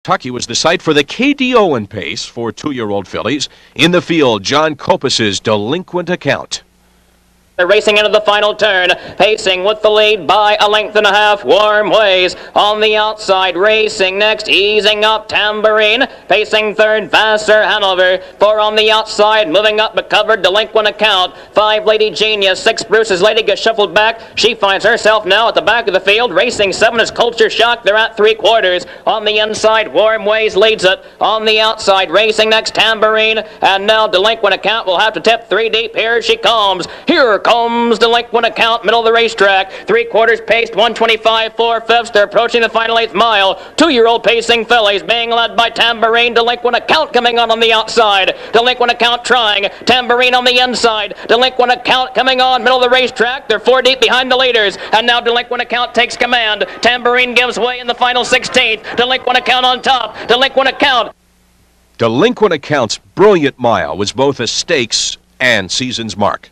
Kentucky was the site for the K.D. Owen pace for 2-year-old fillies. In the field, John Copus's Delinquent Account. They're racing into the final turn, pacing with the lead by a length and a half. Warm Ways on the outside, racing next, easing up Tambourine, pacing third, Vassar Hanover. 4 on the outside, moving up but covered, Delinquent Account. 5, Lady Genius. 6, Bruce's Lady gets shuffled back. She finds herself now at the back of the field. Racing 7 is Culture Shock. They're at 3/4. On the inside, Warm Ways leads it. On the outside, racing next, Tambourine. And now Delinquent Account will have to tip 3 deep. Here she comes. Here comes Delinquent Account, middle of the racetrack. 3/4 paced, 125 4/5. They're approaching the final 8th mile. 2-year-old pacing fillies being led by Tambourine. Delinquent Account coming on the outside. Delinquent Account trying. Tambourine on the inside. Delinquent Account coming on, middle of the racetrack. They're 4 deep behind the leaders. And now Delinquent Account takes command. Tambourine gives way in the final 16th. Delinquent Account on top. Delinquent Account. Delinquent Account's brilliant mile was both a stakes and season's mark.